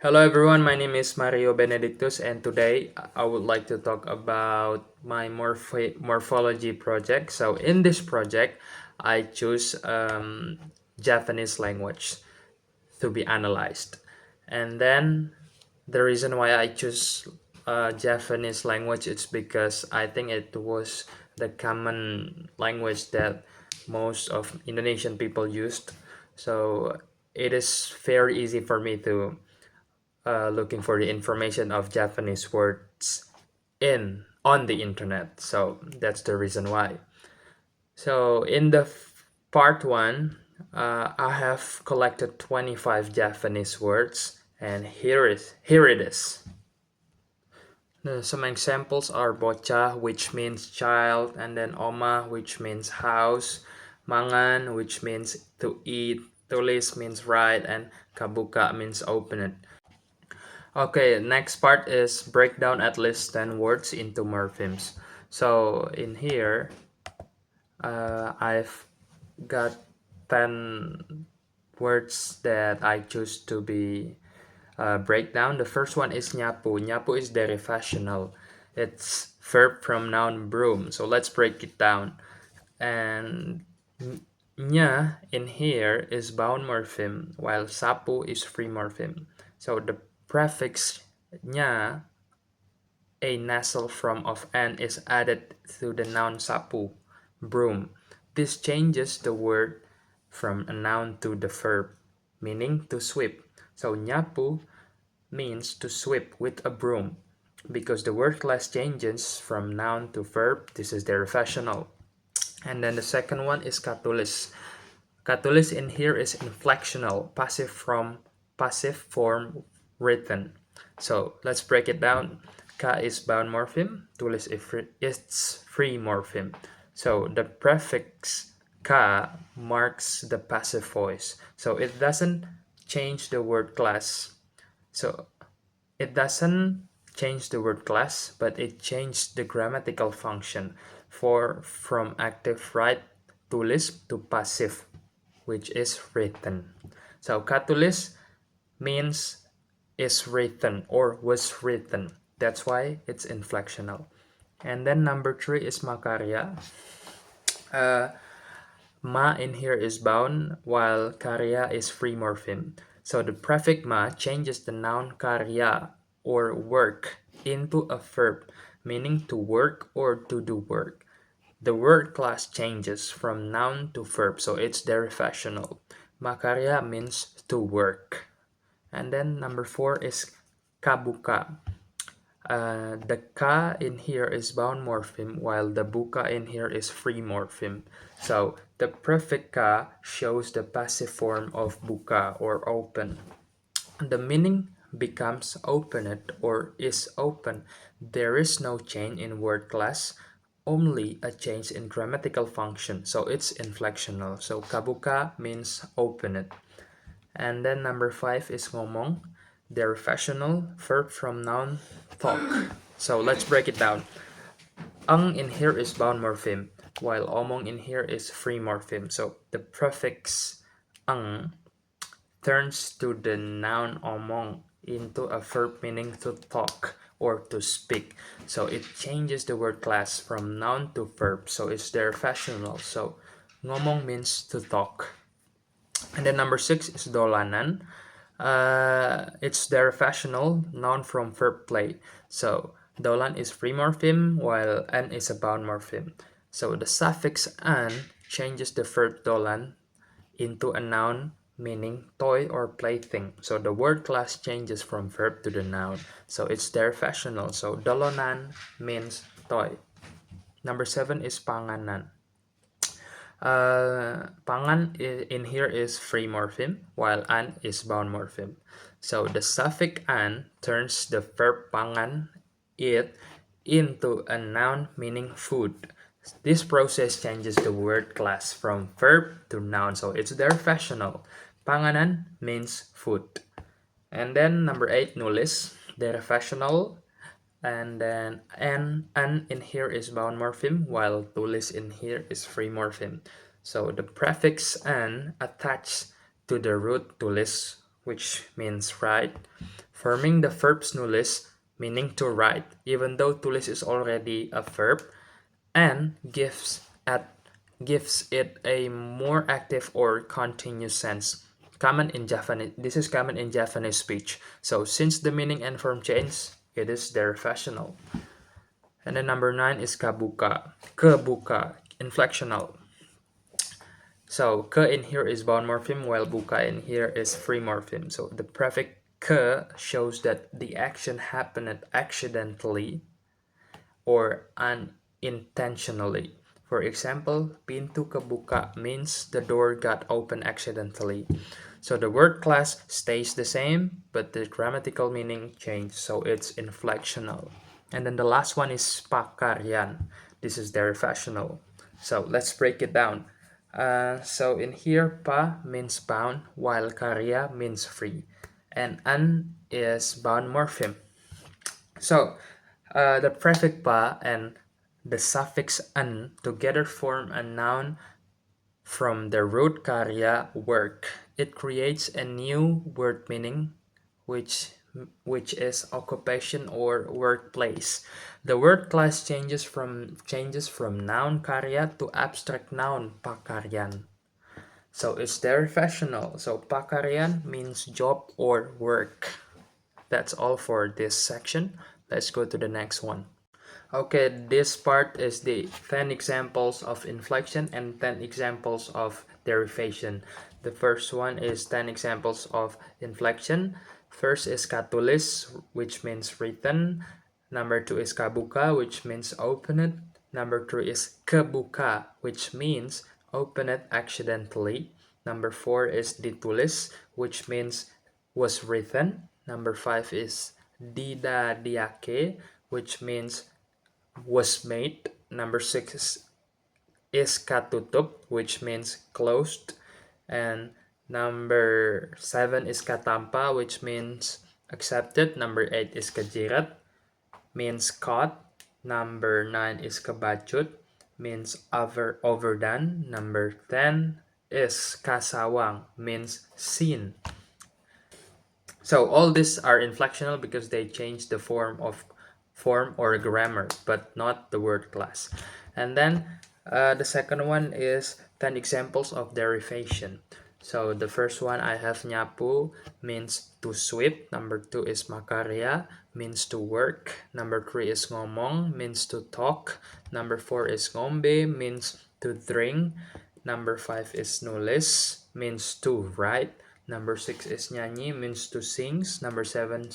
Hello everyone, my name is Mario Benediktus and today I would like to talk about my morphology project. So in this project, I choose Japanese language to be analyzed. And then the reason why I choose Japanese language is because I think it was the common language that most of Indonesian people used. So it is very easy for me to looking for the information of Japanese words in on the internet. So that's the reason why. So in the part one, I have collected 25 Japanese words, and here it is. Some examples are bocha, which means child, and then oma, which means house, mangan, which means to eat, tulis means write, and kabuka means open it. Okay, next part is break down at least 10 words into morphemes. So in here, I've got 10 words that I choose to be breakdown. The first one is nyapu. Nyapu is derivational. It's verb from noun broom. So let's break it down. And nya in here is bound morpheme, while sapu is free morpheme. So the prefix nya, a nasal form of n, is added to the noun sapu, broom. This changes the word from a noun to the verb, meaning to sweep. So nyapu means to sweep with a broom. Because the word class changes from noun to verb, this is the refactional. And then the second one is katulis. Katulis in here is inflectional, passive form written. So let's break it down. Ka is bound morpheme, tulis is free morpheme. So the prefix ka marks the passive voice. So it doesn't change the word class. So it doesn't change the word class, but it changed the grammatical function from active write tulis to passive, which is written. So katulis means is written or was written. That's why it's inflectional. And then number 3 is makarya. Ma in here is bound, while karya is free morpheme. So the prefix ma changes the noun karya or work into a verb, meaning to work or to do work. The word class changes from noun to verb, so it's derivational. Makarya means to work. And then number 4 is kabuka. The ka in here is bound morpheme, while the buka in here is free morpheme. So the prefix ka shows the passive form of buka or open. The meaning becomes opened or is open. There is no change in word class, only a change in grammatical function. So it's inflectional. So kabuka means opened. And then number 5 is ngomong. They're fashional verb from noun talk. So let's break it down. Ang in here is bound morpheme, while omong in here is free morpheme. So the prefix ang turns to the noun omong into a verb meaning to talk or to speak. So it changes the word class from noun to verb. So it's their fashional. So ngomong means to talk. And then number 6 is dolanan. It's their fashional noun from verb play. So dolan is free morpheme, while an is a bound morpheme. So the suffix an changes the verb dolan into a noun meaning toy or plaything. So the word class changes from verb to the noun. So it's their fashional. So dolonan means toy. Number 7 is panganan. Pangan in here is free morpheme, while an is bound morpheme. So the suffix an turns the verb pangan, eat, into a noun meaning food. This process changes the word class from verb to noun, so it's their fashional. Panganan means food. And then number 8, nulis. They're fashional, and then an in here is bound morpheme, while tulis in here is free morpheme. So the prefix an attached to the root tulis, which means write, forming the verb nulis, meaning to write, even though tulis is already a verb, and gives it a more active or continuous sense. Common in Japanese. This is common in Japanese speech. So since the meaning and form change, it is derivational. And then number 9 is kabuka. Kebuka, inflectional. So ke in here is bound morpheme, while buka in here is free morpheme. So the prefix ke shows that the action happened accidentally or unintentionally. For example, pintu kebuka means the door got open accidentally. So the word class stays the same, but the grammatical meaning changed, so it's inflectional. And then the last one is pakaryan. This is derivational. So let's break it down. So in here, pa means bound, while karya means free, and an is bound morpheme. So the prefix pa and the suffix an together form a noun from the root karya, work. It creates a new word meaning, which is occupation or workplace. The word class changes from noun karya to abstract noun pakaryan. So it's derivational. So pakaryan means job or work. That's all for this section. Let's go to the next one. Okay, this part is the 10 examples of inflection and 10 examples of derivation. The first one is 10 examples of inflection. First is katulis, which means written. Number 2 is kabuka, which means open it. Number 3 is kebuka, which means open it accidentally. Number 4 is ditulis, which means was written. Number 5 is didadiake, which means was made. Number 6 is katutup, which means closed. And number 7 is katampa, which means accepted. Number 8 is kajirat, means caught. Number 9 is kabachut, means overdone. Number 10 is kasawang, means seen. So all these are inflectional because they change the form or grammar, but not the word class. And then the second one is 10 examples of derivation. So the first one I have nyapu, means to sweep. Number 2 is makarya, means to work. Number 3 is ngomong, means to talk. Number 4 is ngombe, means to drink. Number 5 is nulis, means to write. Number 6 is nyanyi, means to sing. Number 7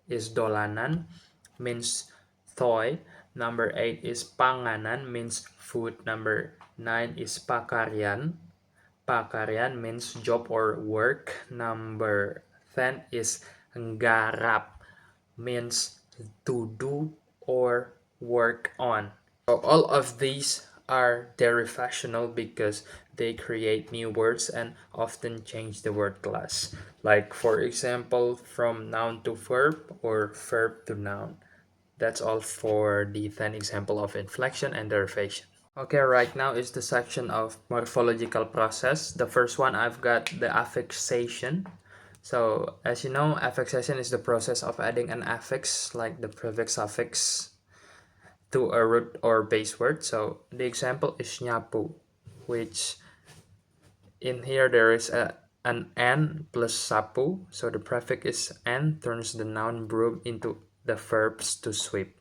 is dolanan, means toy. Number 8 is panganan, means food. Number 9 is pakaryan. Pakaryan means job or work. Number 10 is nggarap, means to do or work on. So all of these are derivational because they create new words and often change the word class. Like for example, from noun to verb or verb to noun. That's all for the 10 example of inflection and derivation. Okay, right now is the section of morphological process. The first one I've got the affixation. So as you know, affixation is the process of adding an affix like the prefix suffix to a root or base word. So the example is nyapu, which in here there is an n plus sapu. So the prefix is n turns the noun broom into the verbs to sweep.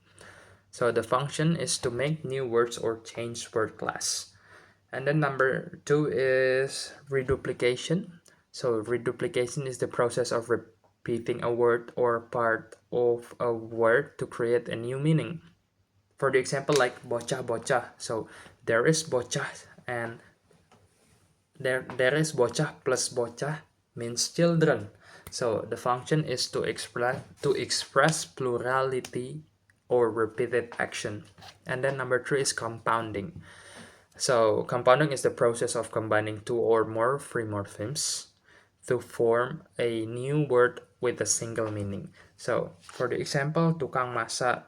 So the function is to make new words or change word class. And then number 2 is reduplication. So reduplication is the process of repeating a word or part of a word to create a new meaning. For the example like bocah-bocah, so there is bocah and there is bocah plus bocah means children. So the function is to express plurality or repeated action. And then number 3 is compounding. So compounding is the process of combining 2 or more free morphemes to form a new word with a single meaning. So for the example, tukang masak,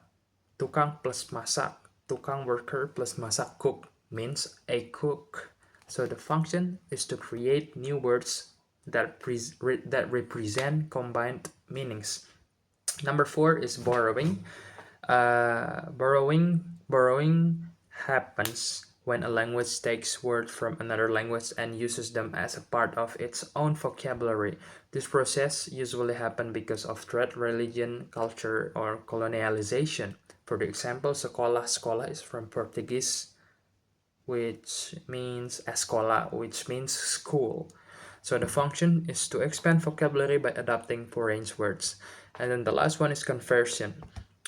tukang plus masak, tukang worker plus masak, cook means a cook. So the function is to create new words that represent combined meanings. Number 4 is borrowing. Borrowing happens when a language takes words from another language and uses them as a part of its own vocabulary. This process usually happens because of trade, religion, culture, or colonialization. For the example, sekolah is from Portuguese, which means escola, which means school. So the function is to expand vocabulary by adapting foreign words. And then the last one is conversion.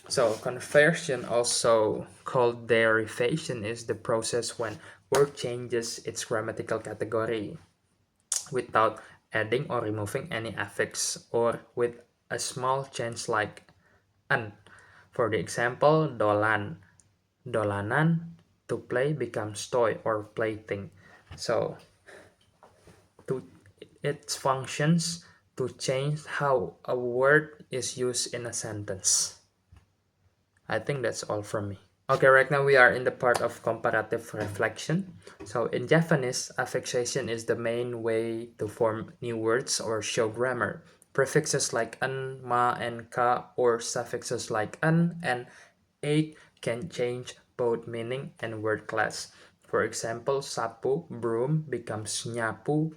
So conversion, also called derivation, is the process when word changes its grammatical category without adding or removing any affix, or with a small change like an. For the example, dolanan, to play, becomes toy or plaything. So to its functions to change how a word is used in a sentence. I think that's all from me. Okay, right now we are in the part of comparative reflection. So in Japanese, affixation is the main way to form new words or show grammar. Prefixes like an, ma, and ka, or suffixes like an and ake can change both meaning and word class. For example, sapu, broom, becomes nyapu,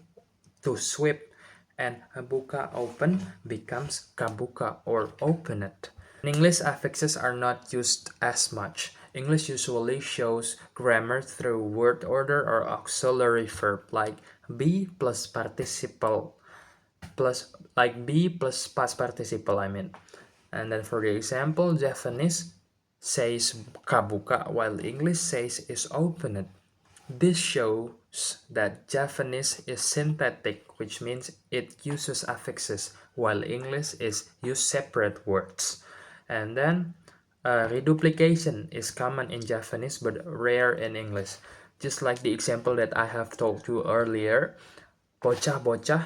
to sweep, and buka, open, becomes kabuka, or open it. In English, affixes are not used as much. English usually shows grammar through word order or auxiliary verb like be plus participle be plus past participle, I mean. And then for the example, Japanese says kabuka while English says is opened. This shows that Japanese is synthetic, which means it uses affixes, while English is use separate words. And then reduplication is common in Japanese but rare in English. Just like the example that I have told you earlier, bocah-bocah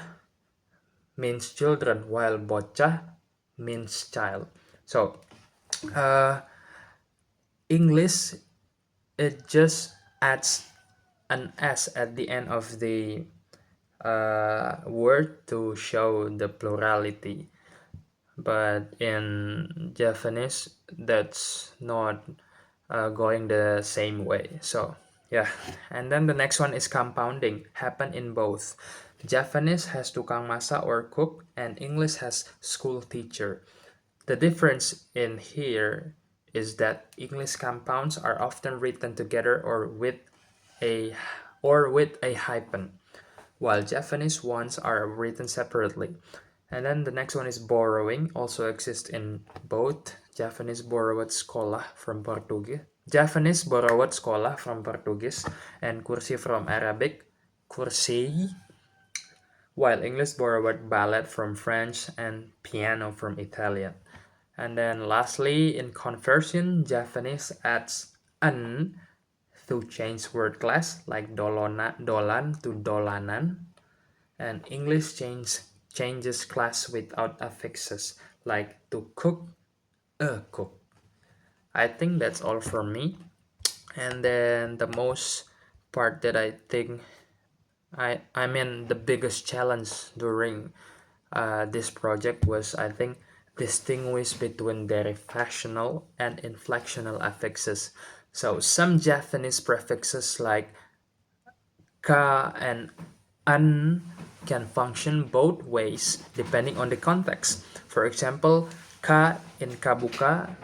means children, while bocah means child. So English, it just adds an s at the end of the word to show the plurality, but in Japanese that's not going the same way. So yeah, and then the next one is compounding, happen in both. Japanese has tukang masak or cook, and English has school teacher. The difference in here is that English compounds are often written together a with a hyphen, while Japanese ones are written separately. And then the next one is borrowing, also exists in both. Japanese borrowed sekolah from Portuguese, and kursi from Arabic, kursi, while English borrowed ballet from French and piano from Italian. And then lastly, in conversion, Japanese adds an to change word class like dolan to dolanan, and English changes class without affixes like to cook, cook. I think that's all from me. And then the most part that I think I mean the biggest challenge during this project was, I think, distinguish between derivational and inflectional affixes. So some Japanese prefixes like ka and an can function both ways depending on the context. For example, ka in kabuka,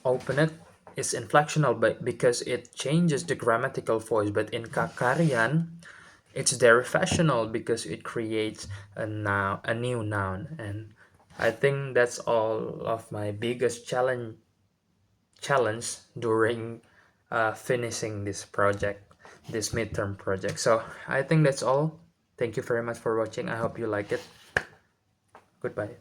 open it, is inflectional because it changes the grammatical voice, but in kakarian, it's derivational because it creates a new noun. And I think that's all of my biggest challenge during finishing this midterm project. So I think that's all. Thank you very much for watching. I hope you like it. Goodbye.